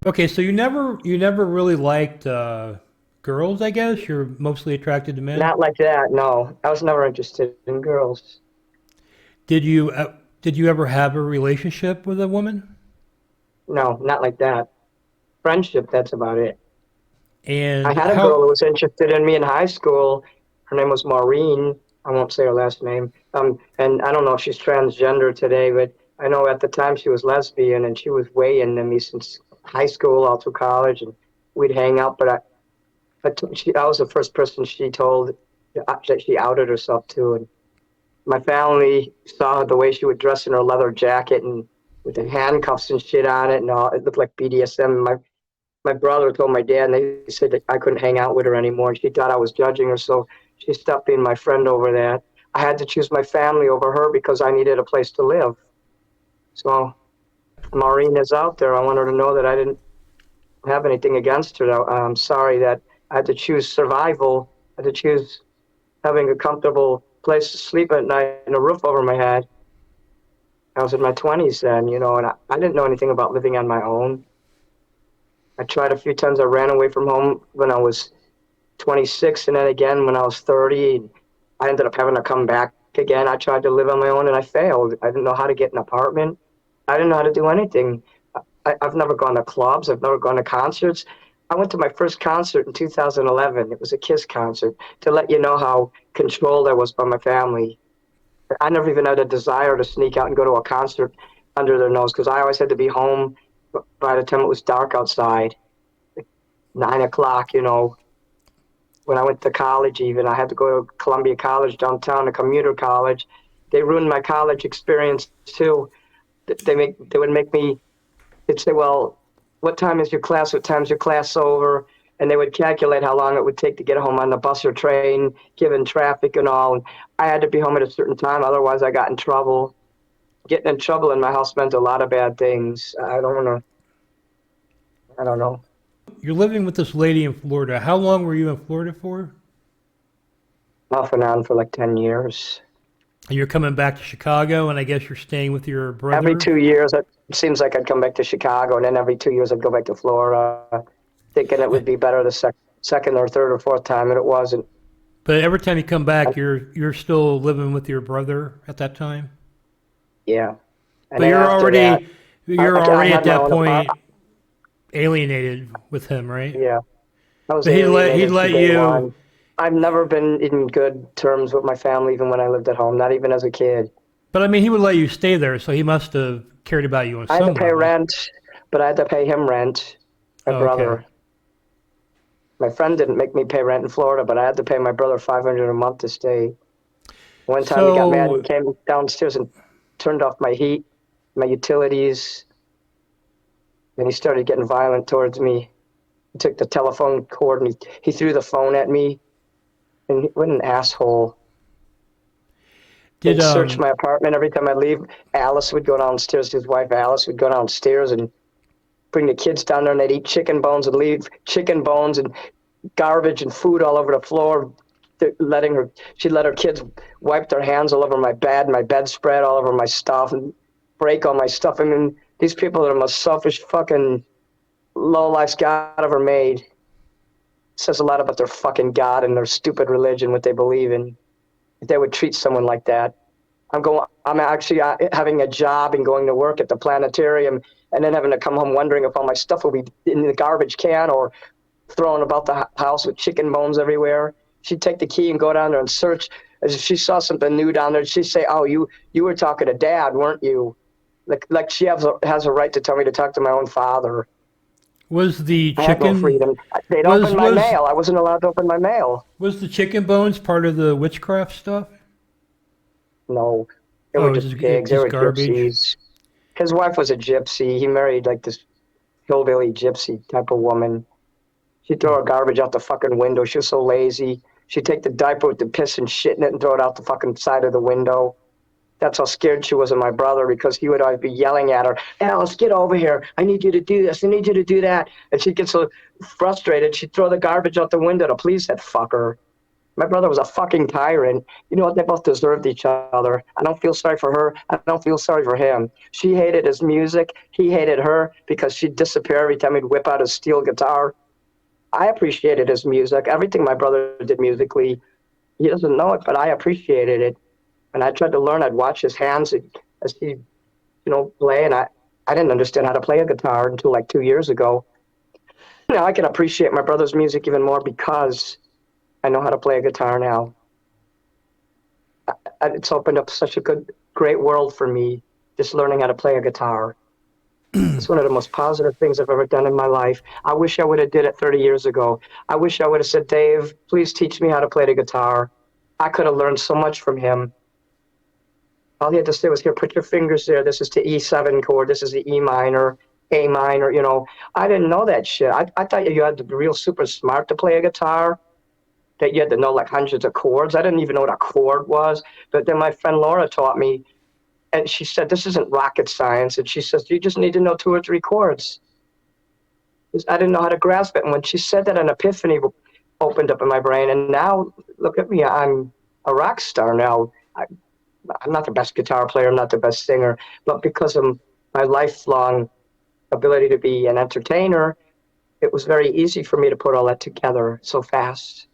Okay, so you never really liked girls, I guess. You're mostly attracted to men. Not like that, no. I was never interested in girls. Did you ever have a relationship with a woman? No, not like that. Friendship, that's about it. I And had a girl how who was interested in me in high school. Her name was Maureen. I won't say her last name. And I don't know if she's transgender today, but I know at the time she was lesbian and she was way into me since high school all through college, and we'd hang out. I was the first person she told that she outed herself to, and my family saw the way she would dress in her leather jacket and with the handcuffs and shit on it, and all. It looked like BDSM. My brother told my dad, and they said that I couldn't hang out with her anymore. And she thought I was judging her, so she stopped being my friend over that. I had to choose my family over her because I needed a place to live. So Maureen is out there. I want her to know that I didn't have anything against her. I'm sorry that I had to choose survival. I had to choose having a comfortable place to sleep at night and a roof over my head. I was in my 20s then, and I didn't know anything about living on my own. I tried a few times. I ran away from home when I was 26 and then again when I was 30. I ended up having to come back again. I tried to live on my own and I failed. I didn't know how to get an apartment. I didn't know how to do anything. I've never gone to clubs. I've never gone to concerts. I went to my first concert in 2011. It was a Kiss concert, to let you know how controlled I was by my family. I never even had a desire to sneak out and go to a concert under their nose because I always had to be home by the time it was dark outside, 9 o'clock. When I went to college, even I had to go to Columbia College downtown, a commuter college. They ruined my college experience too. They would make me. They'd say, "Well, what time is your class? What time's your class over?" And they would calculate how long it would take to get home on the bus or train, given traffic and all. And I had to be home at a certain time, otherwise I got in trouble. Getting in trouble in my house meant a lot of bad things. I don't know. I don't know. you're living with this lady in Florida, how long were you in Florida for? Off and on for like 10 years. And you're coming back to Chicago, and I guess you're staying with your Every brother. 2 years, it seems like I'd come back to Chicago, and then every 2 years I'd go back to Florida, thinking it would be better the second or third or fourth time, and it wasn't. But every time you come back, And, you're still living with your brother at that time. yeah. And But then you're after that, already I, you're I already at had my that own apartment. point alienated with him, right? Yeah, I was But he'd alienated from let day you. one. I've never been in good terms with my family, even when I lived at home, not even as a kid. But I mean, he would let you stay there, so he must have cared about you on I had to some pay level. rent, but I had to pay him rent, my Oh, okay. brother. My friend didn't make me pay rent in Florida, but I had to pay my brother 500 a month to stay. One time he got mad and So came downstairs and turned off my heat, my utilities. Then he started getting violent towards me. He took the telephone cord and he threw the phone at me. And what an asshole. did They'd search my apartment every time I leave. Alice would go downstairs, his wife Alice would go downstairs and bring the kids down there and they'd eat chicken bones and leave chicken bones and garbage and food all over the floor. She'd let her kids wipe their hands all over my bedspread, all over my stuff, and break all my stuff. I mean, these people are the most selfish fucking lowlifes God ever made. It says a lot about their fucking God and their stupid religion, what they believe in. If they would treat someone like that. I'm actually having a job and going to work at the planetarium and then having to come home wondering if all my stuff will be in the garbage can or thrown about the house with chicken bones everywhere. She'd take the key and go down there and search. As if she saw something new down there, she'd say, "Oh, you were talking to Dad, weren't you?" Like she has a right to tell me to talk to my own father. was the I had no chicken freedom. They'd was open my was mail. I wasn't allowed to open my mail. was the chicken bones part of the witchcraft stuff? No, they were Oh, just it's pigs. They just were garbage. gypsies. His wife was a gypsy. He married like this hillbilly gypsy type of woman. She'd throw her garbage out the fucking window. She was so lazy. She'd take the diaper with the piss and shit in it and throw it out the fucking side of the window. That's how scared she was of my brother because he would always be yelling at her, "Alice, get over here. I need you to do this. I need you to do that." And she'd get so frustrated, she'd throw the garbage out the window to please that fucker. My brother was a fucking tyrant. You know what? They both deserved each other. I don't feel sorry for her. I don't feel sorry for him. She hated his music. He hated her because she'd disappear every time he'd whip out his steel guitar. I appreciated his music. Everything my brother did musically, he doesn't know it, but I appreciated it. And I tried to learn. I'd watch his hands as he, play. And I didn't understand how to play a guitar until like 2 years ago. Now I can appreciate my brother's music even more because I know how to play a guitar now. It's opened up such a great world for me, just learning how to play a guitar. It's one of the most positive things I've ever done in my life. I wish I would have did it 30 years ago. I wish I would have said, Dave, please teach me how to play the guitar. I could have learned so much from him. All he had to say was, here, put your fingers there. This is the E7 chord. This is the E minor, A minor, I didn't know that shit. I thought you had to be real super smart to play a guitar, that you had to know like hundreds of chords. I didn't even know what a chord was. But then my friend Laura taught me, and she said, this isn't rocket science. And she says, you just need to know 2 or 3 chords. I didn't know how to grasp it. And when she said that, an epiphany opened up in my brain. And now, look at me. I'm a rock star now. I'm not the best guitar player. I'm not the best singer. But because of my lifelong ability to be an entertainer, it was very easy for me to put all that together so fast.